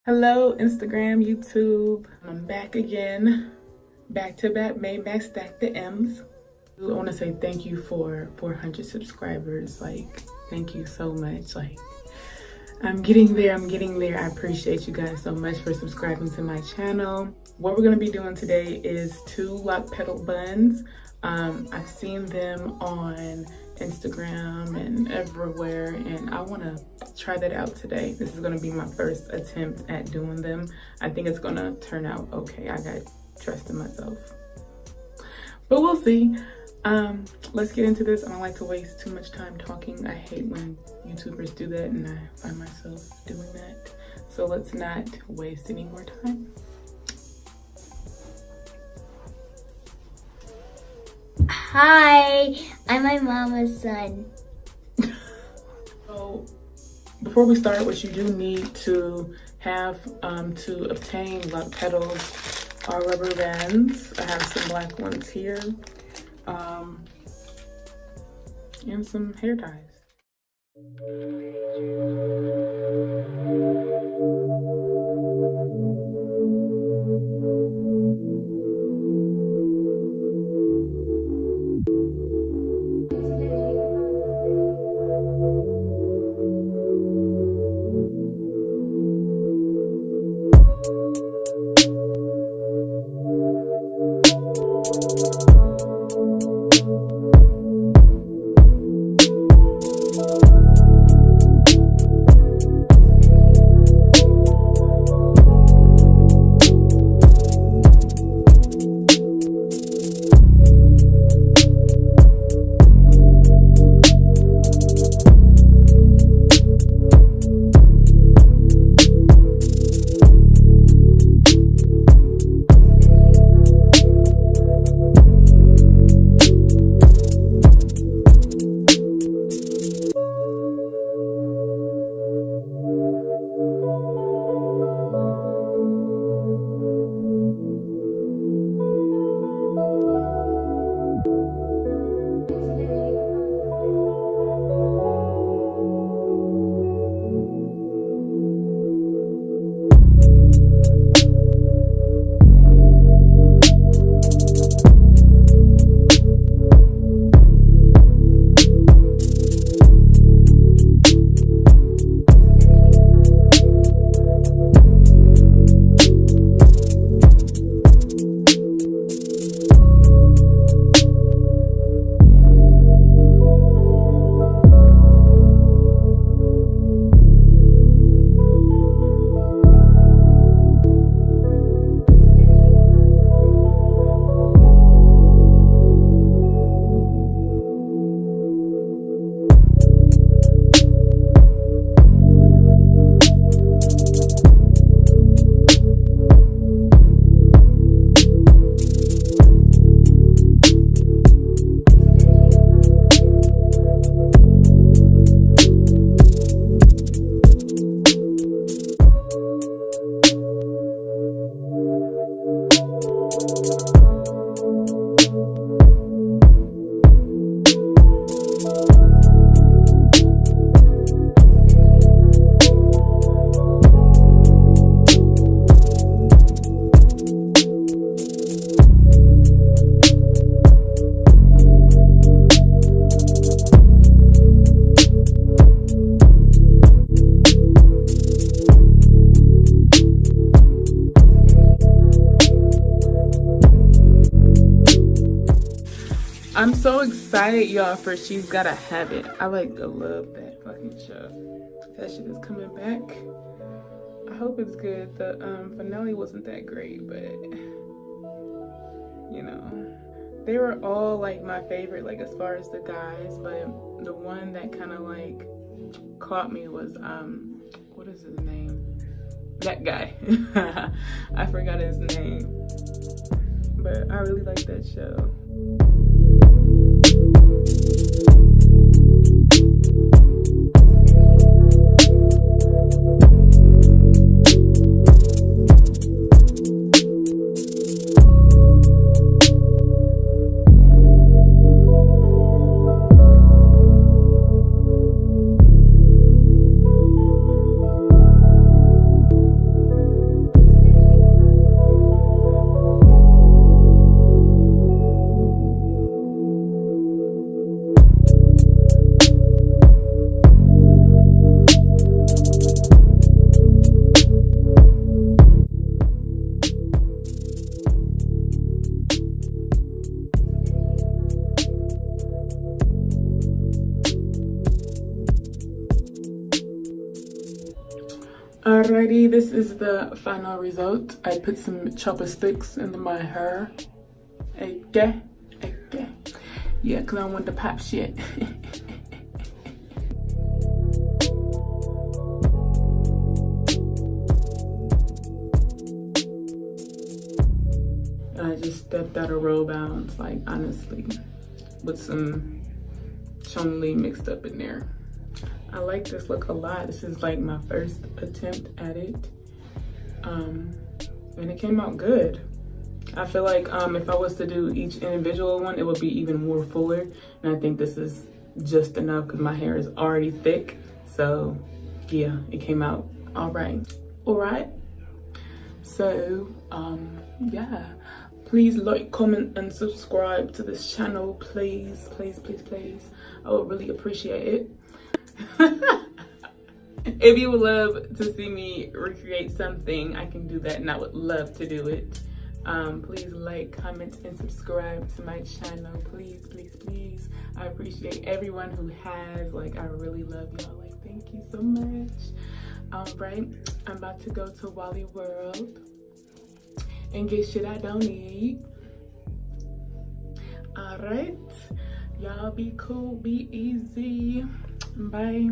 Hello, Instagram, YouTube. I'm back again, back to back, made back, stack the M's. I want to say thank you for 400 subscribers. Like, thank you so much. Like, I'm getting there. I appreciate you guys so much for subscribing to my channel. What we're going to be doing today is 2 Loc Petal Buns. I've seen them on Instagram and everywhere, and I want to try that out today. This is going to be my first attempt at doing them. I think it's going to turn out okay. I got trust in myself, but we'll see. Let's get into this. I don't like to waste too much time talking. I hate when YouTubers do that, and I find myself doing that. So let's not waste any more time. Hi, I'm my mama's son. So before we start, what you do need to have to obtain Loc Petals are rubber bands. I have some black ones here, and some hair ties. I'm so excited, y'all, for She's Gotta Have It. I love that fucking show. That shit is coming back. I hope it's good. The finale wasn't that great, but you know, they were all like my favorite, like as far as the guys, but the one that kind of like caught me was what is his name? That guy. I forgot his name, but I really like that show. Alrighty, this is the final result. I put some chopper sticks into my hair. Okay. Yeah, because I want to pop shit. I just stepped out of roll bounds, like honestly, with some chonli mixed up in there. I like this look a lot. This is like my first attempt at it. And it came out good. I feel like if I was to do each individual one, it would be even more fuller. And I think this is just enough because my hair is already thick. So yeah, it came out all right. All right. So yeah, please like, comment, and subscribe to this channel, please. I would really appreciate it. If you would love to see me recreate something, I can do that, and I would love to do it. Please like, comment, and subscribe to my channel, please. I appreciate everyone who has. Like, I really love y'all. Like, thank you so much. All right, I'm about to go to Wally World and get shit I don't need. All right, y'all be cool, be easy. Bye.